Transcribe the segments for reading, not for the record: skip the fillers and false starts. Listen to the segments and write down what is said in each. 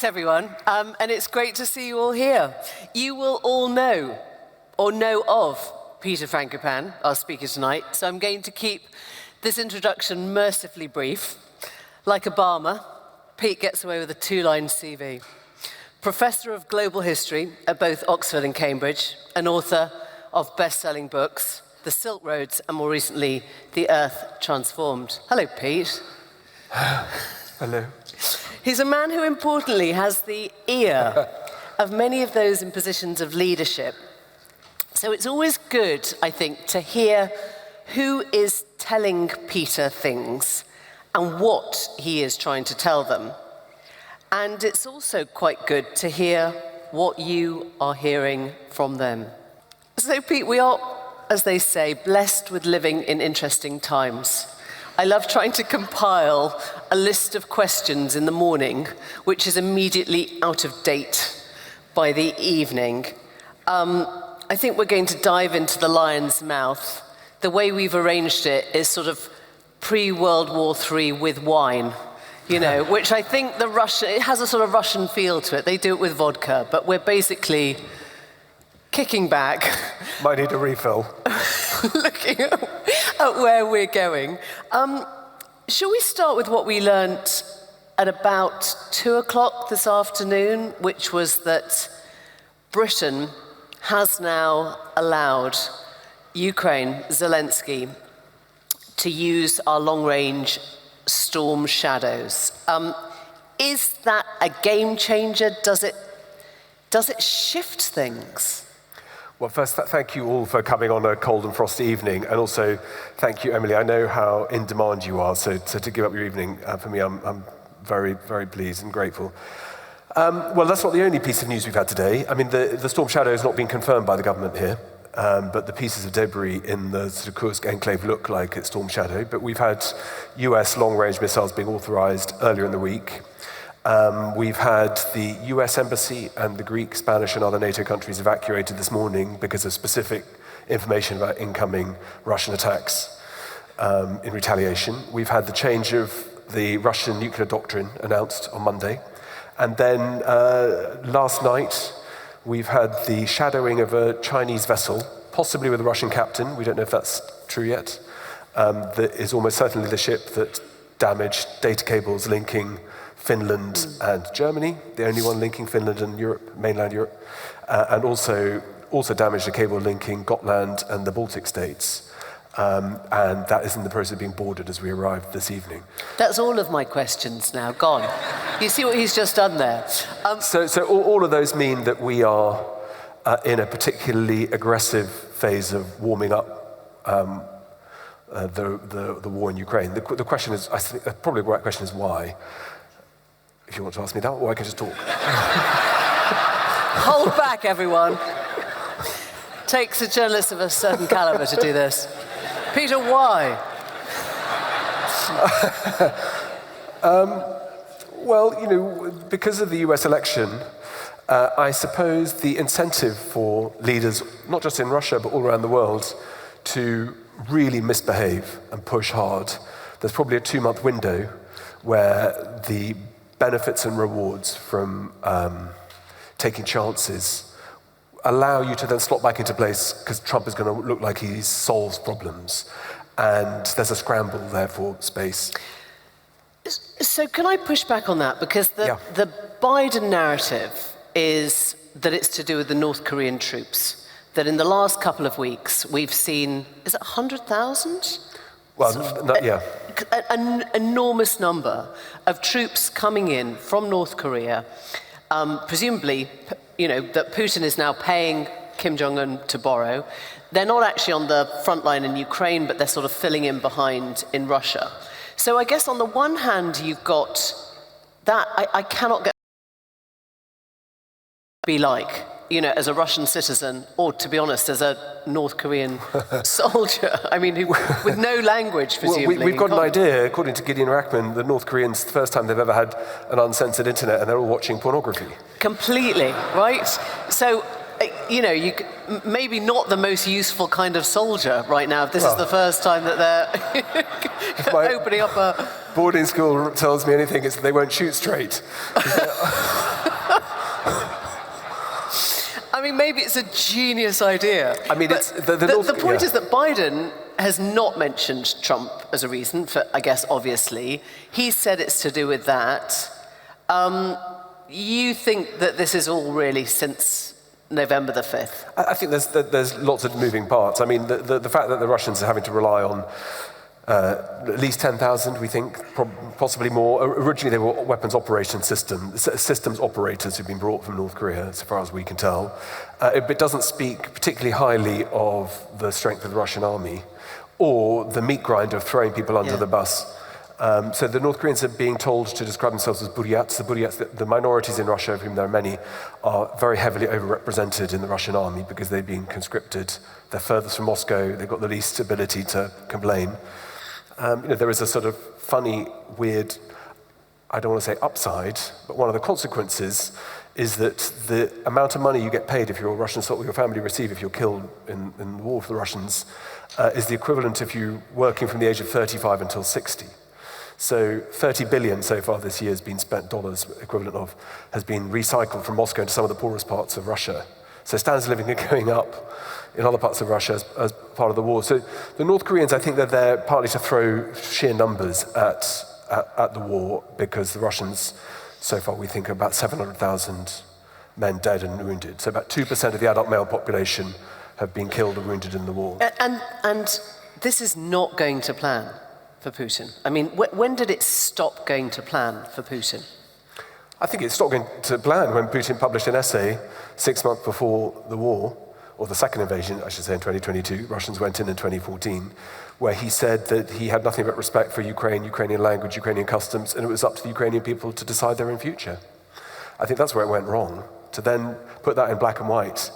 Thanks, everyone. And it's great to see you all here. You will all know, or know of, Peter Frankopan, our speaker tonight. So I'm going to keep this introduction mercifully brief. Like Obama, Pete gets away with a two-line CV. Professor of Global History at both Oxford and Cambridge, an author of best-selling books, The Silk Roads, and more recently, The Earth Transformed. Hello, Pete. Hello. He's a man who, importantly, has the ear of many of those in positions of leadership. So it's always good, I think, to hear who is telling Peter things and what he is trying to tell them. And it's also quite good to hear what you are hearing from them. So, Pete, we are, as they say, blessed with living in interesting times. I love trying to compile a list of questions in the morning, which is immediately out of date by the evening. I think we're going to dive into the lion's mouth. The way we've arranged it is sort of pre-World War III with wine, you know, which I think it has a sort of Russian feel to it. They do it with vodka, but we're basically kicking back. Might need a refill. Looking at where we're going. Shall we start with what we learnt at about 2 o'clock this afternoon, which was that Britain has now allowed Ukraine, Zelensky, to use our long-range storm shadows. Is that a game changer? Does it shift things? Well, first, thank you all for coming on a cold and frosty evening, and also thank you, Emily. I know how in demand you are, so to give up your evening, for me, I'm very, very pleased and grateful. Well, that's not the only piece of news we've had today. I mean, the storm shadow has not been confirmed by the government here, but the pieces of debris in the sort of Kursk enclave look like it's storm shadow. But we've had US long-range missiles being authorized earlier in the week. We've had the US Embassy and the Greek, Spanish, and other NATO countries evacuated this morning because of specific information about incoming Russian attacks in retaliation. We've had the change of the Russian nuclear doctrine announced on Monday. And then last night, we've had the shadowing of a Chinese vessel, possibly with a Russian captain. We don't know if that's true yet. That is almost certainly the ship that damaged data cables linking Finland and Germany, the only one linking Finland and Europe, mainland Europe, and also damaged a cable linking Gotland and the Baltic states. And that is in the process of being boarded as we arrived this evening. That's all of my questions now, gone. You see what he's just done there? So all of those mean that we are in a particularly aggressive phase of warming up the war in Ukraine. The question is, I think probably the right question is why. If you want to ask me that, or I can just talk. Hold back, everyone. Takes a journalist of a certain caliber to do this. Peter, why? Well, you know, because of the US election, I suppose the incentive for leaders, not just in Russia, but all around the world, to really misbehave and push hard. There's probably a 2-month window where the benefits and rewards from taking chances allow you to then slot back into place because Trump is going to look like he solves problems. And there's a scramble there for space. So can I push back on that? Because the Biden narrative is that it's to do with the North Korean troops. That in the last couple of weeks, we've seen, is it 100,000? Well, yeah. An enormous number of troops coming in from North Korea, presumably, you know, that Putin is now paying Kim Jong-un to borrow. They're not actually on the front line in Ukraine, but they're sort of filling in behind in Russia. So I guess on the one hand, you've got that, I cannot get be like, you know, as a Russian citizen, or to be honest, as a North Korean soldier. I mean, with no language, presumably. Well, we've got an idea, according to Gideon Rackman, the North Koreans, the first time they've ever had an uncensored internet, and they're all watching pornography. Completely, right? So, you know, maybe not the most useful kind of soldier right now, if this is the first time that they're opening up a... Boarding school tells me anything, it's that they won't shoot straight. mean, maybe it's a genius idea. I mean, but it's the point is that Biden has not mentioned Trump as a reason for, I guess, obviously. He said it's to do with that. You think that this is all really since November the 5th? I think there's lots of moving parts. I mean, the fact that the Russians are having to rely on at least 10,000, we think, possibly more. Originally, they were weapons operation systems operators who've been brought from North Korea, as far as we can tell. It doesn't speak particularly highly of the strength of the Russian army or the meat grind of throwing people under the bus. So the North Koreans are being told to describe themselves as Buryats. The Buryats, the minorities in Russia, of whom there are many, are very heavily overrepresented in the Russian army because they've been conscripted. They're furthest from Moscow. They've got the least ability to complain. There is a sort of funny, weird, I don't want to say upside, but one of the consequences is that the amount of money you get paid if you're a Russian soldier, your family receive if you're killed in the war for the Russians, is the equivalent of you working from the age of 35 until 60. So 30 billion so far this year has been spent, dollars equivalent of, has been recycled from Moscow into some of the poorest parts of Russia. So standards of living are going up in other parts of Russia as part of the war. So the North Koreans, I think they're there partly to throw sheer numbers at the war because the Russians, so far we think are about 700,000 men dead and wounded. So about 2% of the adult male population have been killed or wounded in the war. And this is not going to plan for Putin. I mean, when did it stop going to plan for Putin? I think it stopped going to plan when Putin published an essay 6 months before the war, or the second invasion, I should say, in 2022. Russians went in 2014, where he said that he had nothing but respect for Ukraine, Ukrainian language, Ukrainian customs, and it was up to the Ukrainian people to decide their own future. I think that's where it went wrong. To then put that in black and white,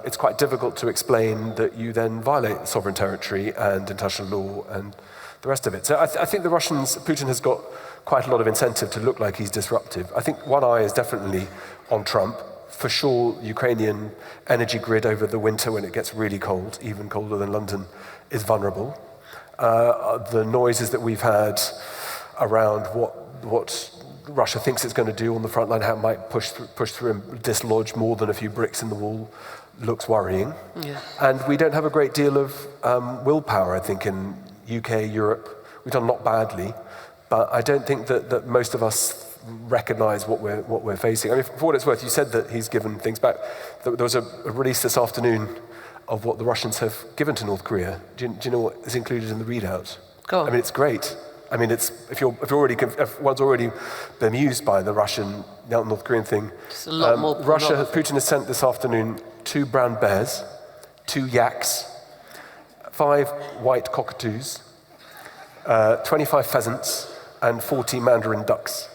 it's quite difficult to explain that you then violate sovereign territory and international law and the rest of it. So I think the Russians, Putin has got quite a lot of incentive to look like he's disruptive. I think one eye is definitely on Trump. For sure, Ukrainian energy grid over the winter when it gets really cold, even colder than London, is vulnerable. The noises that we've had around what Russia thinks it's going to do on the front line, how it might push through and dislodge more than a few bricks in the wall, looks worrying. Yeah. And we don't have a great deal of willpower, I think, in UK, Europe. We've done not badly, but I don't think that most of us recognize what we're facing. I mean, for what it's worth, you said that he's given things back. There was a release this afternoon of what the Russians have given to North Korea. Do you know what is included in the readout? Go on. I mean, it's great. I mean, it's if one's already bemused by the Russian North Korean thing. It's a lot more. Putin has sent this afternoon 2 brown bears, 2 yaks, 5 white cockatoos, 25 pheasants, and 40 mandarin ducks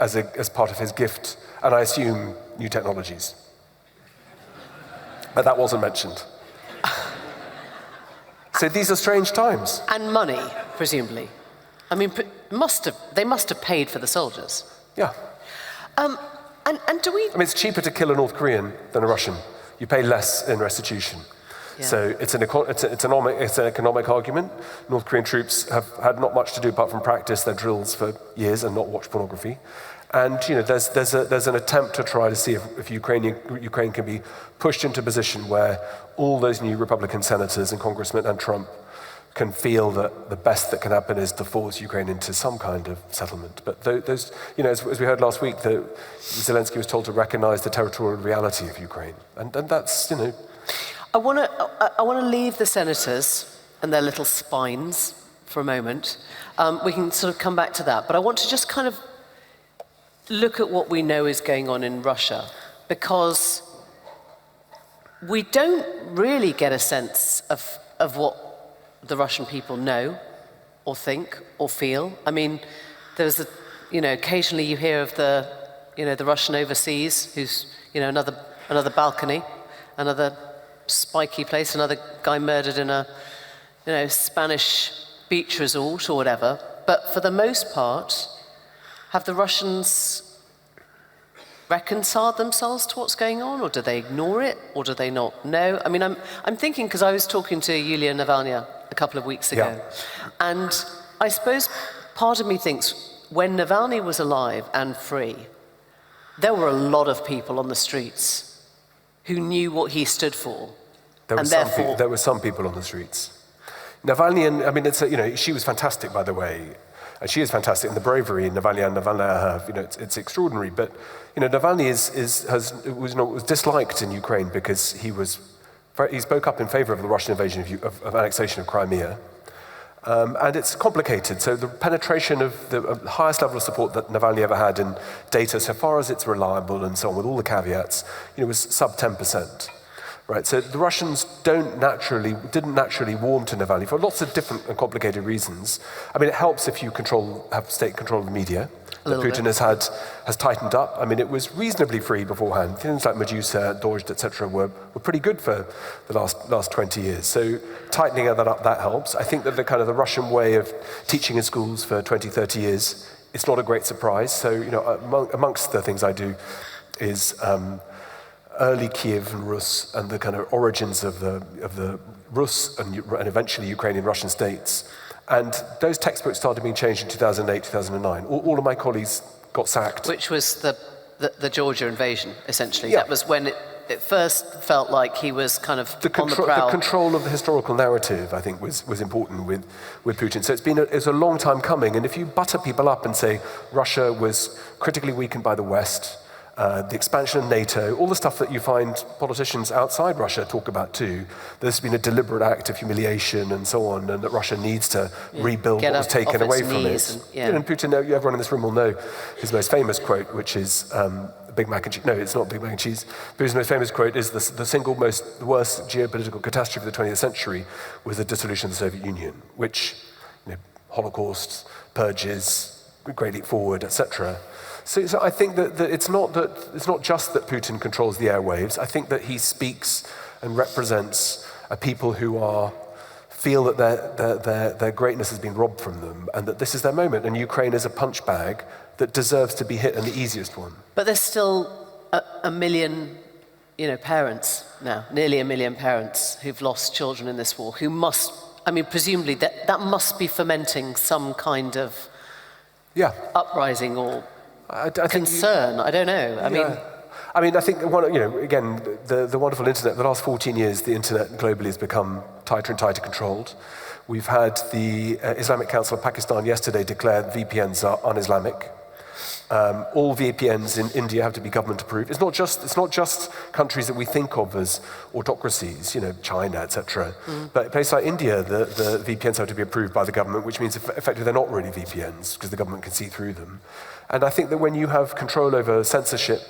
as part of his gift, and I assume new technologies. But that wasn't mentioned. So these are strange times. And money, presumably. I mean, they must have paid for the soldiers. Yeah. And do we... I mean, it's cheaper to kill a North Korean than a Russian. You pay less in restitution. Yeah. So it's an economic argument. North Korean troops have had not much to do apart from practice their drills for years and not watch pornography. And there's an attempt to try to see if Ukraine can be pushed into a position where all those new Republican senators and congressmen and Trump can feel that the best that can happen is to force Ukraine into some kind of settlement. But those, as we heard last week, Zelensky was told to recognize the territorial reality of Ukraine, and that's I want to leave the senators and their little spines for a moment. We can sort of come back to that, but I want to just kind of look at what we know is going on in Russia, because we don't really get a sense of what the Russian people know or think or feel. I mean, there's occasionally you hear of the Russian overseas who's, another balcony, another spiky place, another guy murdered in a, Spanish beach resort or whatever. But for the most part, have the Russians reconciled themselves to what's going on, or do they ignore it, or do they not know? I mean, I'm thinking, because I was talking to Yulia Navalny a couple of weeks ago, and I suppose part of me thinks when Navalny was alive and free, there were a lot of people on the streets who knew what he stood for. There were some people on the streets. Navalny, she was fantastic, by the way. And she is fantastic, and the bravery Navalny and Navalnaya have, it's extraordinary. But, Navalny was disliked in Ukraine because he spoke up in favor of the Russian invasion of annexation of Crimea. And it's complicated. So the penetration of the highest level of support that Navalny ever had in data, so far as it's reliable and so on, with all the caveats, was sub 10%. Right, so the Russians didn't naturally warm to Navalny for lots of different and complicated reasons. It helps if you have state control of the media. That Putin has tightened up. It was reasonably free beforehand. Things like Medusa, Dojd, etc. were pretty good for the last 20 years. So tightening that up, that helps. I think that the Russian way of teaching in schools for 20, 30 years, it's not a great surprise. So, amongst the things I do is early Kiev and Rus and the kind of origins of the Rus and eventually Ukrainian Russian states. And those textbooks started being changed in 2008, 2009. All of my colleagues got sacked. Which was the Georgia invasion, essentially. Yeah. That was when it first felt like he was kind of on the prowl. The control of the historical narrative, I think, was important with Putin. So it's a long time coming. And if you butter people up and say Russia was critically weakened by the West, the expansion of NATO, all the stuff that you find politicians outside Russia talk about too. There's been a deliberate act of humiliation and so on, and that Russia needs to rebuild what was taken away from it. And Putin, everyone in this room will know his most famous quote, which is Big Mac and Cheese. No, it's not Big Mac and Cheese. Putin's most famous quote is the single the worst geopolitical catastrophe of the 20th century was the dissolution of the Soviet Union, which, Holocaust, purges, Great Leap Forward, etc. So I think that it's not just that Putin controls the airwaves. I think that he speaks and represents a people who feel that their greatness has been robbed from them, and that this is their moment. And Ukraine is a punch bag that deserves to be hit, and the easiest one. But there's still a million, parents now, nearly a million parents who've lost children in this war, who must, presumably that must be fermenting some kind of uprising or concern. I don't know. I think again, the wonderful internet. The last 14 years, the internet globally has become tighter and tighter controlled. We've had the Islamic Council of Pakistan yesterday declare VPNs are un-Islamic. All VPNs in India have to be government approved. It's not just countries that we think of as autocracies, China, etc. But a place like India, the VPNs have to be approved by the government, which means effectively they're not really VPNs because the government can see through them. And I think that when you have control over censorship,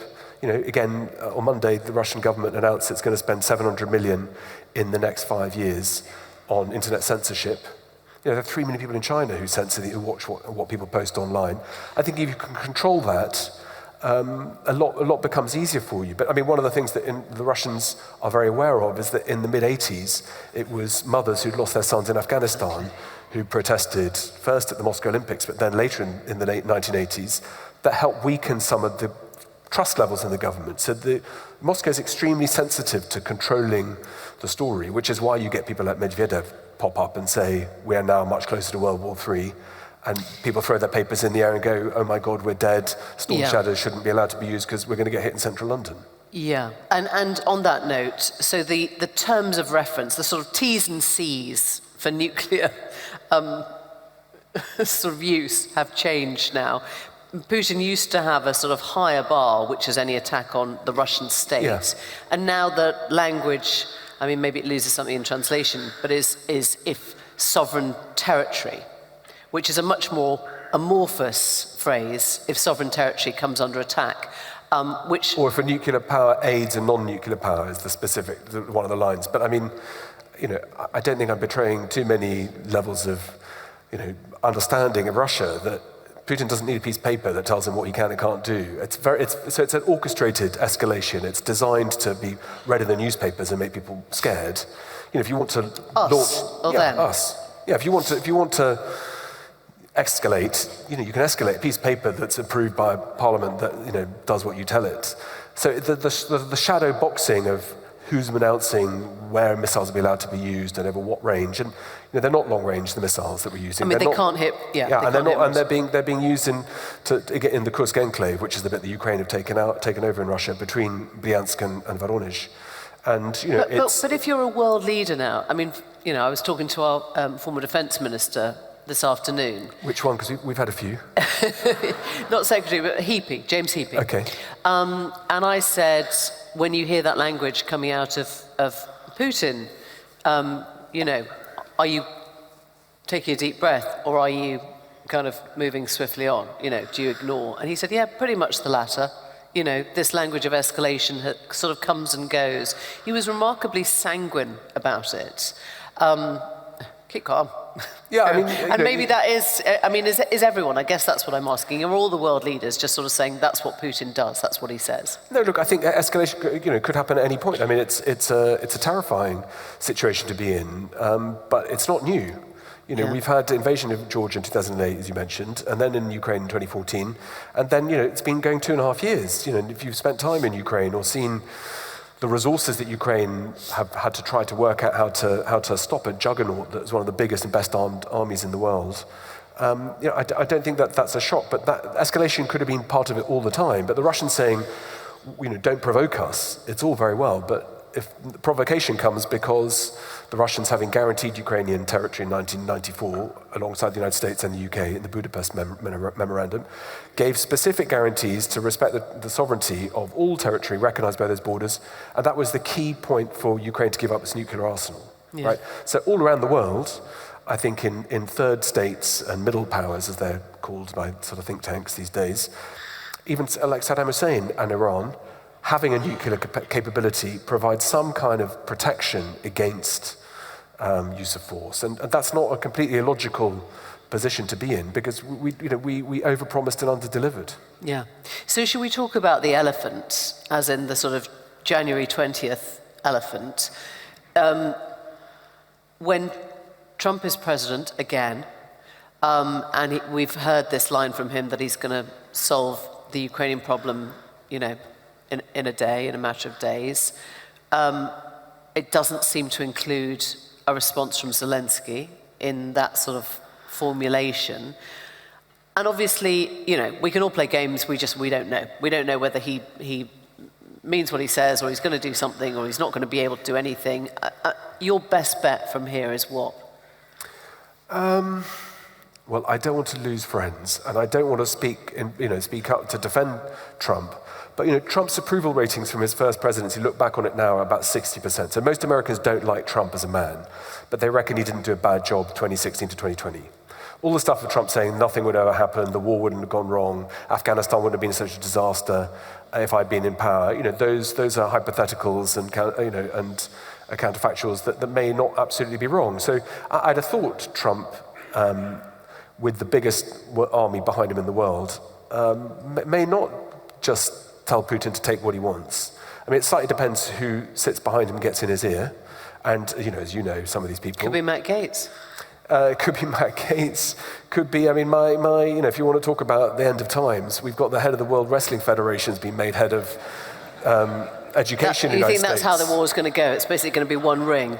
again, on Monday, the Russian government announced it's going to spend 700 million in the next 5 years on internet censorship. There are 3 million people in China who watch what people post online. I think if you can control that, a lot becomes easier for you. But one of the things that the Russians are very aware of is that in the mid-80s, it was mothers who'd lost their sons in Afghanistan who protested first at the Moscow Olympics, but then later in the late 1980s, that helped weaken some of the trust levels in the government. So Moscow is extremely sensitive to controlling the story, which is why you get people like Medvedev pop up and say, we are now much closer to World War III. And people throw their papers in the air and go, oh my God, we're dead. Storm shadows shouldn't be allowed to be used because we're going to get hit in central London. Yeah, and on that note, so the terms of reference, the sort of T's and C's for nuclear sort of use have changed now. Putin used to have a sort of higher bar, which is any attack on the Russian state. Yes. And now the language, maybe it loses something in translation, but is if sovereign territory, which is a much more amorphous phrase, if sovereign territory comes under attack. Or if a nuclear power aids a non-nuclear power is one of the lines. But I don't think I'm betraying too many levels of, understanding of Russia that Putin doesn't need a piece of paper that tells him what he can and can't do. It's an orchestrated escalation. It's designed to be read in the newspapers and make people scared. If you want to us. Yeah, if you want to escalate, you can escalate a piece of paper that's approved by a parliament that does what you tell it. So the shadow boxing of who's announcing where missiles will be allowed to be used and over what range, and they're not long range, the missiles that we're using. They can't hit. They're being used in the Kursk enclave, which is the bit that Ukraine have taken over in Russia between Bryansk and Voronezh. And but if you're a world leader now, I mean, I was talking to our former defence minister this afternoon. Which one? Because we've had a few. Not Secretary, but Heapy, James Heapy. Okay. And I said, when you hear that language coming out of Putin, are you taking a deep breath, or are you kind of moving swiftly on? Do you ignore? And he said, yeah, pretty much the latter. This language of escalation sort of comes and goes. He was remarkably sanguine about it. Keep calm. Yeah, and maybe that is, is everyone? I guess that's what I'm asking. Are all the world leaders just sort of saying that's what Putin does, that's what he says? No, look, I think escalation, could happen at any point. I mean, it's a terrifying situation to be in, but it's not new. We've had the invasion of Georgia in 2008, as you mentioned, and then in Ukraine in 2014, and then it's been going 2.5 years. If you've spent time in Ukraine or seen the resources that Ukraine have had to try to work out how to stop a juggernaut that's one of the biggest and best armed armies in the world, I don't think that's a shock. But that escalation could have been part of it all the time. But the Russians saying, don't provoke us, it's all very well, but if the provocation comes because the Russians, having guaranteed Ukrainian territory in 1994, alongside the United States and the UK in the Budapest Memorandum, gave specific guarantees to respect the sovereignty of all territory recognized by those borders, and that was the key point for Ukraine to give up its nuclear arsenal. Yeah. Right? So all around the world, I think in third states and middle powers, as they're called by sort of think tanks these days, even like Saddam Hussein and Iran, having a nuclear capability provides some kind of protection against use of force. And that's not a completely illogical position to be in, because we overpromised and underdelivered. Yeah. So should we talk about the elephant, as in the sort of January 20th elephant? When Trump is president again, and we've heard this line from him that he's going to solve the Ukrainian problem, in a day, in a matter of days. It doesn't seem to include a response from Zelensky in that sort of formulation. And obviously, we can all play games, we don't know. We don't know whether he means what he says, or he's going to do something, or he's not going to be able to do anything. Your best bet from here is what? Well, I don't want to lose friends, and I don't want to speak up to defend Trump. But Trump's approval ratings from his first presidency, look back on it now, are about 60%. So most Americans don't like Trump as a man, but they reckon he didn't do a bad job 2016 to 2020. All the stuff of Trump saying nothing would ever happen, the war wouldn't have gone wrong, Afghanistan wouldn't have been such a disaster if I'd been in power. Those are hypotheticals and counterfactuals that may not absolutely be wrong. So I'd have thought Trump, with the biggest army behind him in the world, may not just tell Putin to take what he wants. I mean, it slightly depends who sits behind him and gets in his ear. And, as you know, some of these people... Could be Matt Gaetz. Could be Matt Gaetz. Could be, if you want to talk about the end of times, we've got the head of the World Wrestling Federation's been made head of education in the United States. You think that's how the war's going to go? It's basically going to be one ring.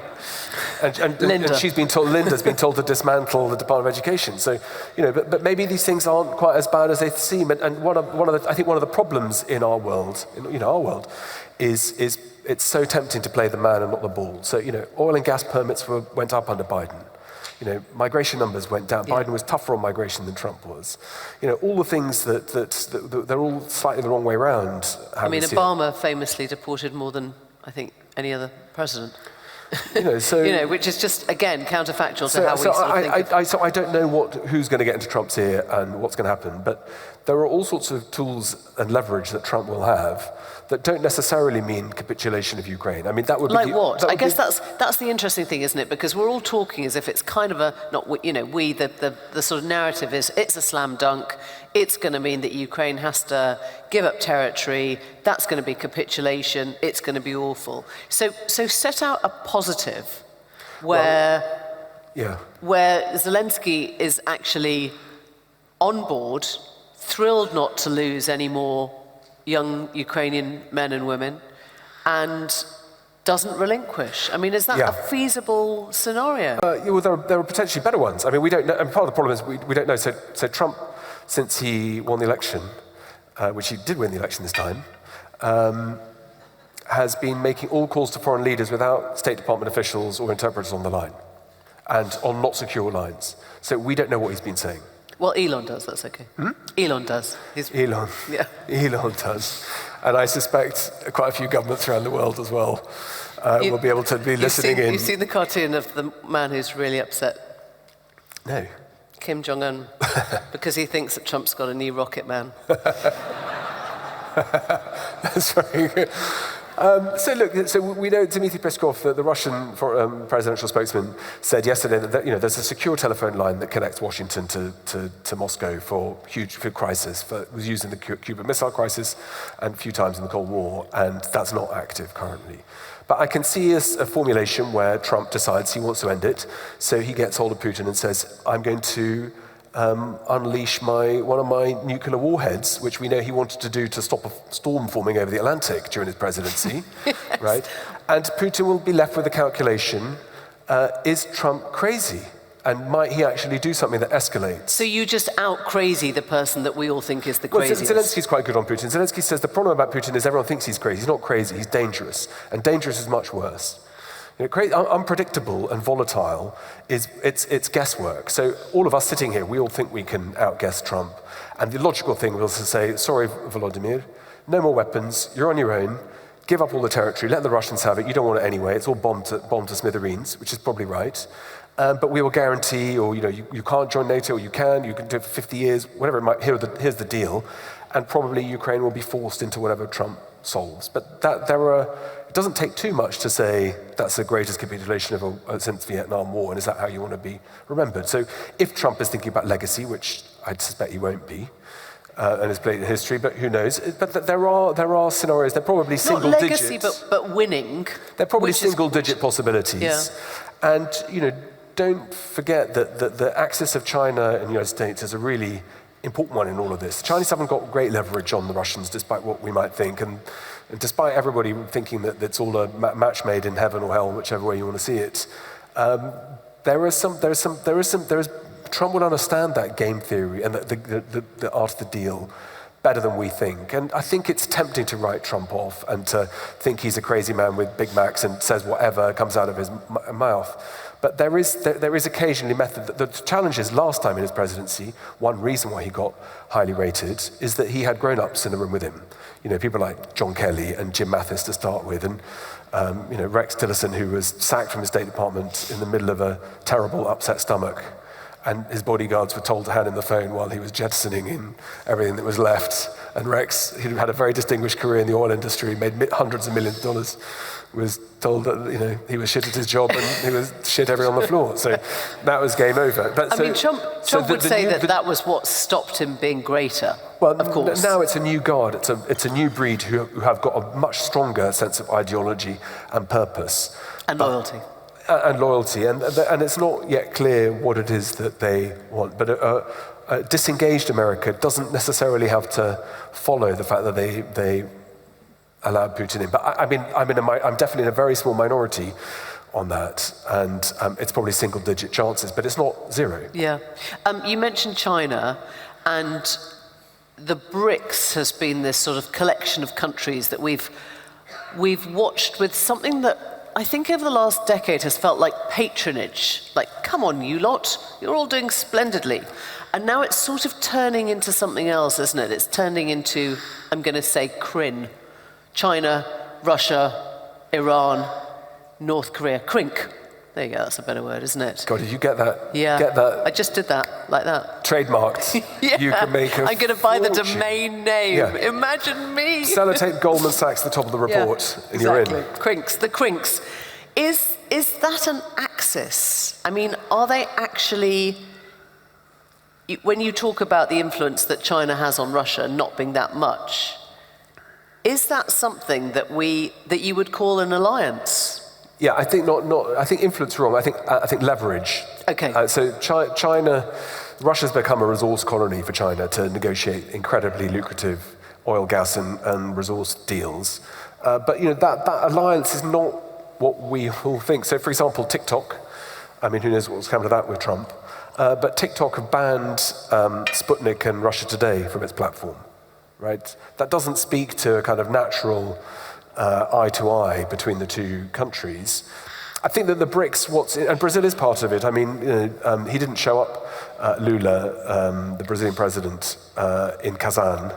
And Linda. And Linda's been told to dismantle the Department of Education. So, but maybe these things aren't quite as bad as they seem. And I think one of the problems in our world, is it's so tempting to play the man and not the ball. So, oil and gas permits went up under Biden. Migration numbers went down. Yeah. Biden was tougher on migration than Trump was. All the things that they're all slightly the wrong way around. Obama famously deported more than, I think, any other president. Which is just, again, counterfactual to how we think. So I don't know who's going to get into Trump's ear and what's going to happen, but there are all sorts of tools and leverage that Trump will have that don't necessarily mean capitulation of Ukraine. That would be... Like what? I guess that's the interesting thing, isn't it? Because we're all talking as if it's kind of the sort of narrative is it's a slam dunk. It's going to mean that Ukraine has to give up territory. That's going to be capitulation. It's going to be awful. So set out a positive where Zelensky is actually on board, thrilled not to lose any more young Ukrainian men and women, and doesn't relinquish. Is that a feasible scenario? There are potentially better ones. We don't know, and part of the problem is we don't know. So Trump, since he won the election, which he did win the election this time, has been making all calls to foreign leaders without State Department officials or interpreters on the line, and on not secure lines. So we don't know what he's been saying. Well, Elon does, that's okay. Elon does. Elon. Yeah. Elon does. And I suspect quite a few governments around the world as well will be able to be listening in. You've seen the cartoon of the man who's really upset? No. Kim Jong-un, because he thinks that Trump's got a new rocket man. That's very good. So we know Dmitry Peskov, the Russian presidential spokesman, said yesterday that there's a secure telephone line that connects Washington to Moscow for huge crisis. It was used in the Cuban Missile Crisis and a few times in the Cold War, and that's not active currently. But I can see a formulation where Trump decides he wants to end it, so he gets hold of Putin and says, I'm going to unleash one of my nuclear warheads, which we know he wanted to do to stop a storm forming over the Atlantic during his presidency, yes. Right? And Putin will be left with the calculation, is Trump crazy? And might he actually do something that escalates? So you just out-crazy the person that we all think is the craziest? Well, Zelensky's quite good on Putin. Zelensky says the problem about Putin is everyone thinks he's crazy. He's not crazy, he's dangerous. And dangerous is much worse. Unpredictable and volatile it's guesswork. So all of us sitting here, we all think we can outguess Trump. And the logical thing was to say, sorry, Volodymyr, no more weapons, you're on your own, give up all the territory, let the Russians have it, you don't want it anyway, it's all bombed to smithereens, which is probably right. But we will guarantee, or you can't join NATO, or you can do it for 50 years, whatever it might, here's the deal. And probably Ukraine will be forced into whatever Trump solves. But it doesn't take too much to say that's the greatest capitulation since the Vietnam War, and is that how you want to be remembered? So if Trump is thinking about legacy, which I suspect he won't be, and his plate in history, but who knows? But there are scenarios, they're probably single digits. Not legacy, but winning. They're probably single-digit possibilities. Yeah. And, don't forget that the axis of China and the United States is a really important one in all of this. The Chinese haven't got great leverage on the Russians, despite what we might think, and despite everybody thinking that it's all a match made in heaven or hell, whichever way you want to see it. Trump will understand that game theory and the art of the deal better than we think. And I think it's tempting to write Trump off and to think he's a crazy man with Big Macs and says whatever comes out of his mouth. But there is occasionally method. The challenge is last time in his presidency, one reason why he got highly rated is that he had grown-ups in the room with him. People like John Kelly and Jim Mathis to start with, and Rex Tillerson, who was sacked from his State Department in the middle of a terrible upset stomach, and his bodyguards were told to hand him the phone while he was jettisoning in everything that was left. And Rex, who had a very distinguished career in the oil industry, made hundreds of millions of dollars, was told that he was shit at his job and he was shit everyone on the floor. So that was game over. But Trump would say that was what stopped him being greater. Well, of course. Now it's a new guard. It's a new breed who have got a much stronger sense of ideology and purpose and loyalty. And loyalty, and it's not yet clear what it is that they want. But a disengaged America doesn't necessarily have to follow the fact that they allowed Putin in. But I'm definitely in a very small minority on that, and it's probably single-digit chances, but it's not zero. Yeah. You mentioned China, and the BRICS has been this sort of collection of countries that we've watched with something that I think over the last decade has felt like patronage. Like, come on, you lot, you're all doing splendidly. And now it's sort of turning into something else, isn't it? It's turning into, I'm going to say, CRIN. China, Russia, Iran, North Korea. CRINC. There you go, that's a better word, isn't it? God, did you get that? Yeah. Get that? I just did that, like that. Trademarked. Yeah. You can make I'm going to buy the fortune. domain name. Yeah. Imagine me. Sellotape Goldman Sachs at the top of the report, and you're in. CRINCs, the CRINCs. Is that an axis? I mean, are they actually, when you talk about the influence that China has on Russia not being that much, is that something that you would call an alliance? Yeah, I think not. I think influence wrong. I think leverage. Okay. So China, Russia's become a resource colony for China to negotiate incredibly lucrative oil, gas, and resource deals. But that alliance is not what we all think. So, for example, TikTok. I mean, who knows what's come to that with Trump? But TikTok have banned Sputnik and Russia Today from its platform. Right? That doesn't speak to a kind of natural eye to eye between the two countries. I think that the BRICS, and Brazil is part of it. I mean, he didn't show up, Lula, the Brazilian president, in Kazan,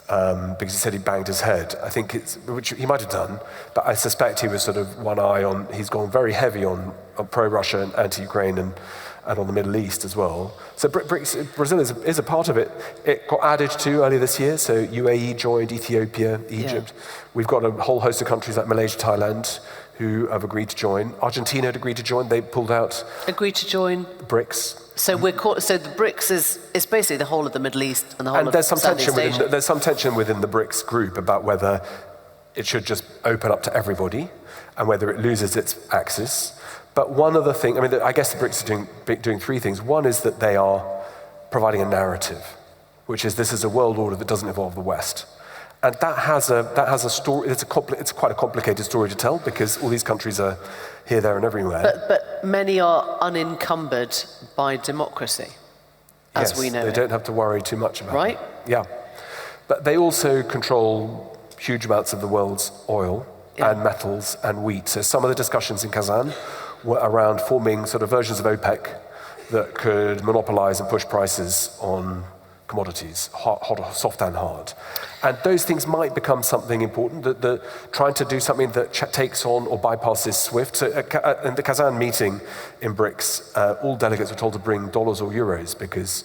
because he said he banged his head. I think which he might have done, but I suspect he was sort of one eye on, he's gone very heavy on pro-Russia and anti-Ukraine and on the Middle East as well. So BRICS, Brazil is a part of it. It got added to earlier this year, so UAE joined, Ethiopia, Egypt. Yeah. We've got a whole host of countries like Malaysia, Thailand, who have agreed to join. Argentina had agreed to join, they pulled out. Agreed to join? BRICS. So so the BRICS is basically the whole of the Middle East and the whole of Southeast Asia. There's some tension within the BRICS group about whether it should just open up to everybody and whether it loses its axis. But one other thing, I mean, I guess the BRICS are doing three things. One is that they are providing a narrative, which is this is a world order that doesn't involve the West. And that has a story. It's quite a complicated story to tell because all these countries are here, there, and everywhere. But many are unencumbered by democracy, as we know. They don't have to worry too much about it. Right? Yeah. But they also control huge amounts of the world's oil and metals and wheat. So some of the discussions in Kazan were around forming sort of versions of OPEC that could monopolize and push prices on commodities, hot, soft and hard. And those things might become something important, that trying to do something that takes on or bypasses SWIFT. So in the Kazan meeting in BRICS, all delegates were told to bring dollars or euros because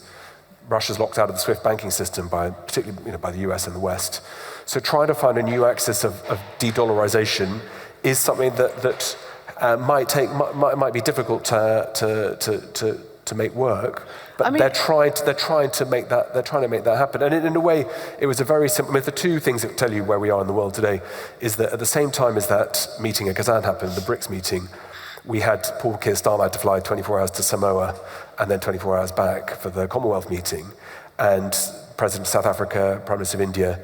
Russia's locked out of the SWIFT banking system, particularly by the US and the West. So trying to find a new axis of de-dollarization is something that might be difficult to make work. But they're trying to make that happen. And in a way, it was a very simple. I mean, the two things that tell you where we are in the world today is that at the same time as that meeting in Kazan happened, the BRICS meeting, we had Paul Keir Starmer had to fly 24 hours to Samoa and then 24 hours back for the Commonwealth meeting. And President of South Africa, Prime Minister of India,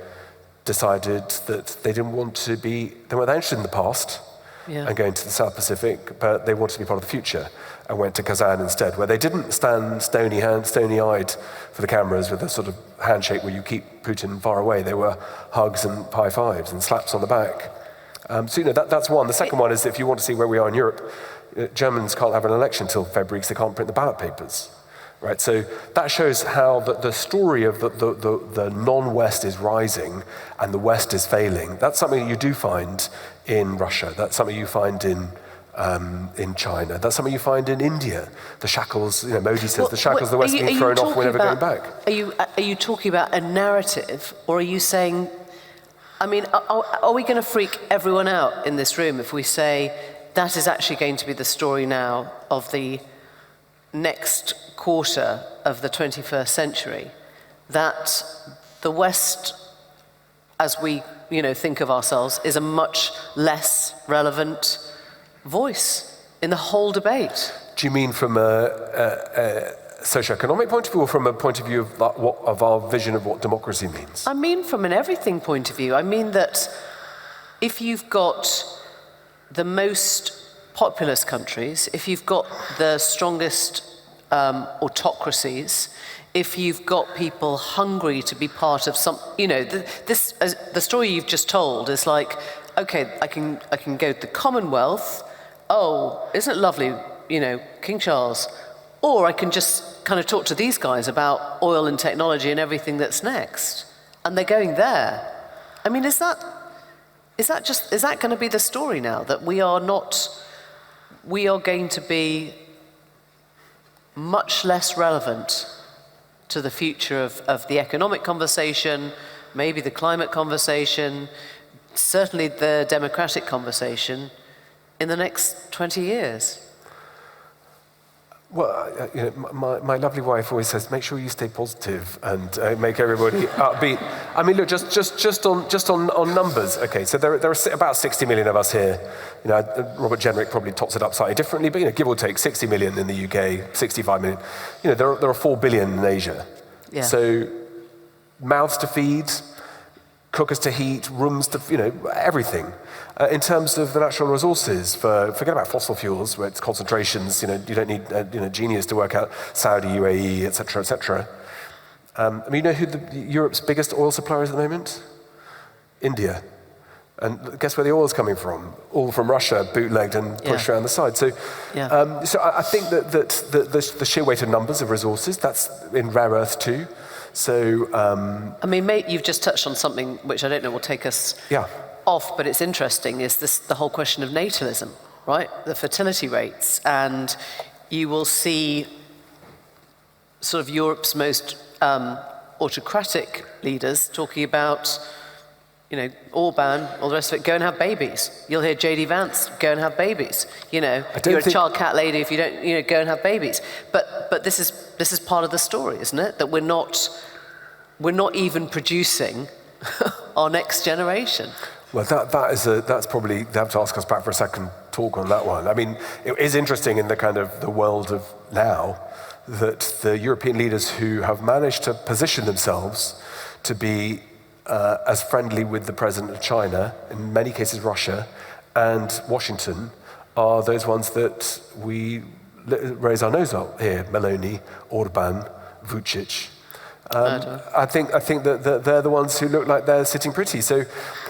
decided that they weren't that interested in the past and going to the South Pacific, but they wanted to be part of the future. And went to Kazan instead, where they didn't stand stony-eyed for the cameras with a sort of handshake where you keep Putin far away. They were hugs and high fives and slaps on the back. So that's one. The second one is if you want to see where we are in Europe, Germans can't have an election until February because they can't print the ballot papers. Right? So that shows how the story of the non-West is rising and the West is failing. That's something you do find in Russia. That's something you find in China. That's something you find in India. The shackles, Modi says, the shackles of the West being thrown off, we're never going back. Are you talking about a narrative, or are you saying, I mean, are we going to freak everyone out in this room if we say that is actually going to be the story now of the next quarter of the 21st century, that the West, as we think of ourselves, is a much less relevant voice in the whole debate? Do you mean from a socioeconomic point of view or from a point of view of our vision of what democracy means? I mean from an everything point of view. I mean that if you've got the most populous countries, if you've got the strongest autocracies, if you've got people hungry to be part of some, the story you've just told is like, okay, I can go to the Commonwealth. Oh, isn't it lovely, King Charles? Or I can just kind of talk to these guys about oil and technology and everything that's next. And they're going there. I mean, is that going to be the story now? That we are going to be much less relevant to the future of the economic conversation, maybe the climate conversation, certainly the democratic conversation in the next 20 years? Well, my lovely wife always says, make sure you stay positive and make everybody upbeat. I mean, look, just on numbers. Okay, so there are about 60 million of us here. Robert Jenrick probably tops it up slightly differently, but give or take 60 million in the UK, 65 million. There are 4 billion in Asia. Yeah. So mouths to feed, cookers to heat, rooms to, everything. In terms of the natural resources, forget about fossil fuels, where it's concentrations, you don't need genius to work out Saudi, UAE, et cetera, et cetera. I mean, who Europe's biggest oil supplier is at the moment? India. And guess where the oil's coming from? All from Russia, bootlegged and pushed around the side. So, so I think that the sheer weight of numbers of resources, that's in rare earth too. So, I mean, mate, you've just touched on something which I don't know will take us off, but it's interesting, is the whole question of natalism, right? The fertility rates. And you will see sort of Europe's most autocratic leaders talking about, you know, Orban, all the rest of it, go and have babies. You'll hear J.D. Vance, go and have babies. You know, you're a child cat lady if you don't, you know, go and have babies. But this is part of the story, isn't it? That we're not even producing our next generation. Well, that's probably, they have to ask us back for a second talk on that one. I mean, it is interesting in the kind of the world of now that the European leaders who have managed to position themselves to be as friendly with the president of China, in many cases Russia, and Washington, are those ones that we raise our nose up here: Meloni, Orban, Vucic. I think that they're the ones who look like they're sitting pretty. So,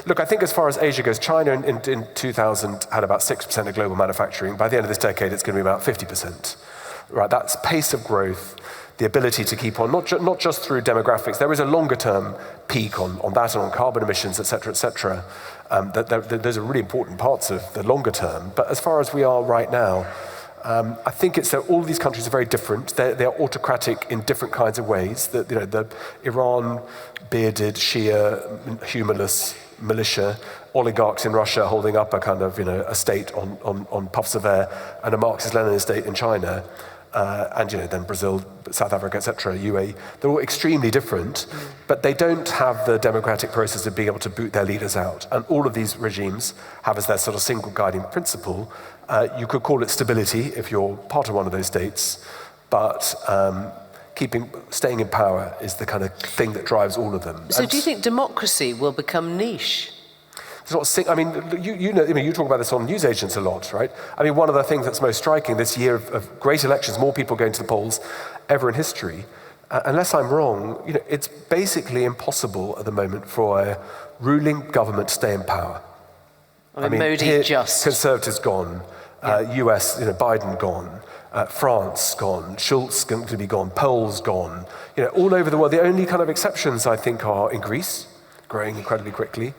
look, I think as far as Asia goes, China in 2000 had about 6% of global manufacturing. By the end of this decade, it's going to be about 50%. Right, that's pace of growth, the ability to keep on, not just through demographics. There is a longer-term peak on that and on carbon emissions, et cetera, et cetera. Those are really important parts of the longer term. But as far as we are right now, I think it's that all of these countries are very different. They're autocratic in different kinds of ways. The Iran, bearded, Shia, humorless militia, oligarchs in Russia holding up a kind of, you know, a state on puffs of air, and a Marxist-Leninist state in China. And, you know, then Brazil, South Africa, etc., UAE, they're all extremely different, but they don't have the democratic process of being able to boot their leaders out. And all of these regimes have as their sort of single guiding principle, you could call it stability if you're part of one of those states, but staying in power is the kind of thing that drives all of them. So do you think democracy will become niche? It's not, I mean, you talk about this on newsagents a lot, right? I mean, one of the things that's most striking this year of great elections, more people going to the polls ever in history, unless I'm wrong, you know, it's basically impossible at the moment for a ruling government to stay in power. I mean Modi here, just... Conservatives gone, US, you know, Biden gone, France gone, Schulz going to be gone, Poles gone, you know, all over the world. The only kind of exceptions, I think, are in Greece, growing incredibly quickly,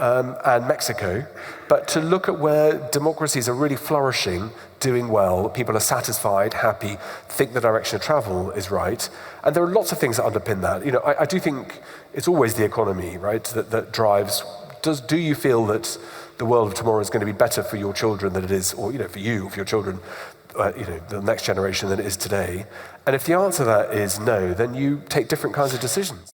and Mexico. But to look at where democracies are really flourishing, doing well, people are satisfied, happy, think the direction of travel is right. And there are lots of things that underpin that. You know, I do think it's always the economy, right, that drives. Do you feel that the world of tomorrow is going to be better for your children than it is, or, you know, for you, for your children, you know, the next generation than it is today? And if the answer to that is no, then you take different kinds of decisions.